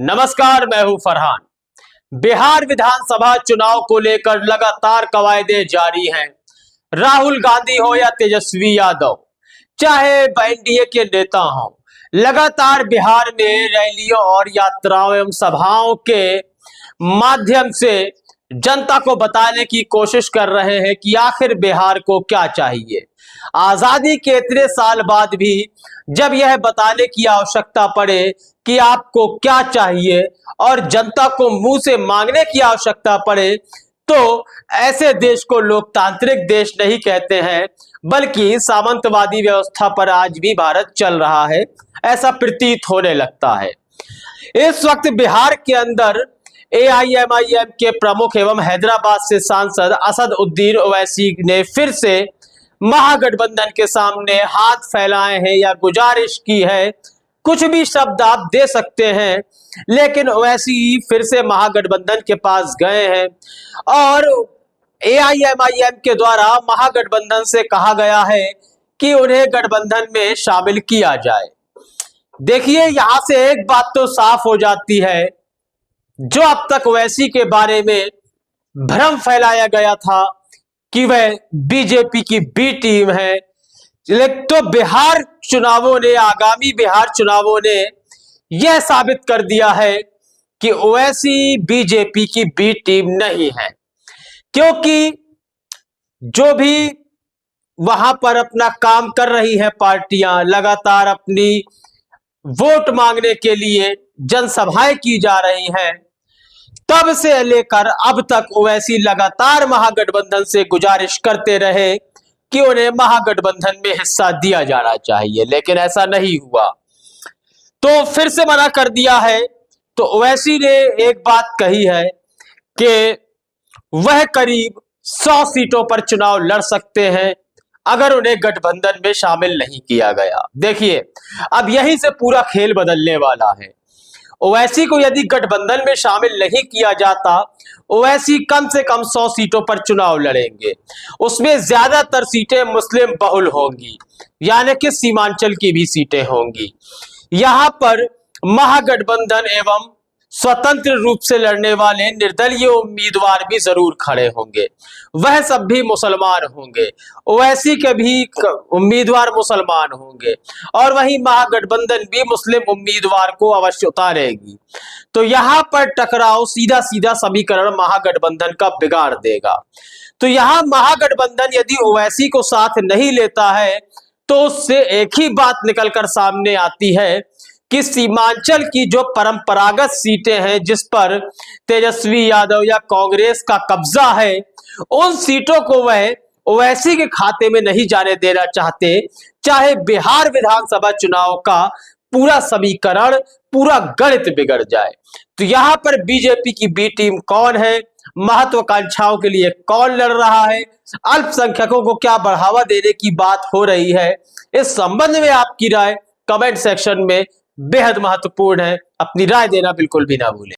नमस्कार, मैं हूं फरहान। बिहार विधानसभा चुनाव को लेकर लगातार कवायदे जारी हैं। राहुल गांधी हो या तेजस्वी यादव, चाहे एनडीए के नेता हों, लगातार बिहार में रैलियों और यात्राओं एवं सभाओं के माध्यम से जनता को बताने की कोशिश कर रहे हैं कि आखिर बिहार को क्या चाहिए। आजादी के इतने साल बाद भी जब यह बताने की आवश्यकता पड़े कि आपको क्या चाहिए और जनता को मुंह से मांगने की आवश्यकता पड़े, तो ऐसे देश को लोकतांत्रिक देश नहीं कहते हैं, बल्कि सामंतवादी व्यवस्था पर आज भी भारत चल रहा है, ऐसा प्रतीत होने लगता है। इस वक्त बिहार के अंदर एआईएमआईएम के प्रमुख एवं हैदराबाद से सांसद असद उद्दीन ओवैसी ने फिर से महागठबंधन के सामने हाथ फैलाए हैं या गुजारिश की है। कुछ भी शब्द आप दे सकते हैं, लेकिन ओवैसी फिर से महागठबंधन के पास गए हैं और एआईएमआईएम के द्वारा महागठबंधन से कहा गया है कि उन्हें गठबंधन में शामिल किया जाए। देखिए, यहां से एक बात तो साफ हो जाती है, जो अब तक ओवैसी के बारे में भ्रम फैलाया गया था कि वह बीजेपी की बी टीम है, तो बिहार चुनावों ने, आगामी बिहार चुनावों ने यह साबित कर दिया है कि ओवैसी बीजेपी की बी टीम नहीं है। क्योंकि जो भी वहां पर अपना काम कर रही है पार्टियां, लगातार अपनी वोट मांगने के लिए जनसभाएं की जा रही हैं, तब से लेकर अब तक ओवैसी लगातार महागठबंधन से गुजारिश करते रहे कि उन्हें महागठबंधन में हिस्सा दिया जाना चाहिए, लेकिन ऐसा नहीं हुआ, तो फिर से मना कर दिया है। तो ओवैसी ने एक बात कही है कि वह करीब 100 सीटों पर चुनाव लड़ सकते हैं अगर उन्हें गठबंधन में शामिल नहीं किया गया। देखिए, अब यहीं से पूरा खेल बदलने वाला है। ओवैसी को यदि गठबंधन में शामिल नहीं किया जाता, ओवैसी कम से कम 100 सीटों पर चुनाव लड़ेंगे। उसमें ज्यादातर सीटें मुस्लिम बहुल होंगी, यानी कि सीमांचल की भी सीटें होंगी। यहां पर महागठबंधन एवं स्वतंत्र रूप से लड़ने वाले निर्दलीय उम्मीदवार भी जरूर खड़े होंगे, वह सब भी मुसलमान होंगे। ओवैसी के भी उम्मीदवार मुसलमान होंगे और वहीं महागठबंधन भी मुस्लिम उम्मीदवार को अवश्य उतारेगी। तो यहां पर टकराव सीधा सीधा समीकरण महागठबंधन का बिगाड़ देगा। तो यहां महागठबंधन यदि ओवैसी को साथ नहीं लेता है, तो उससे एक ही बात निकलकर सामने आती है कि सीमांचल की जो परंपरागत सीटें हैं, जिस पर तेजस्वी यादव या कांग्रेस का कब्जा है, उन सीटों को वह ओवैसी के खाते में नहीं जाने देना चाहते, चाहे बिहार विधानसभा चुनाव का पूरा समीकरण, पूरा गणित बिगड़ जाए। तो यहां पर बीजेपी की बी टीम कौन है, महत्वाकांक्षाओं के लिए कौन लड़ रहा है, अल्पसंख्यकों को क्या बढ़ावा देने की बात हो रही है, इस संबंध में आपकी राय कमेंट सेक्शन में बेहद महत्वपूर्ण है। अपनी राय देना बिल्कुल भी ना भूलें।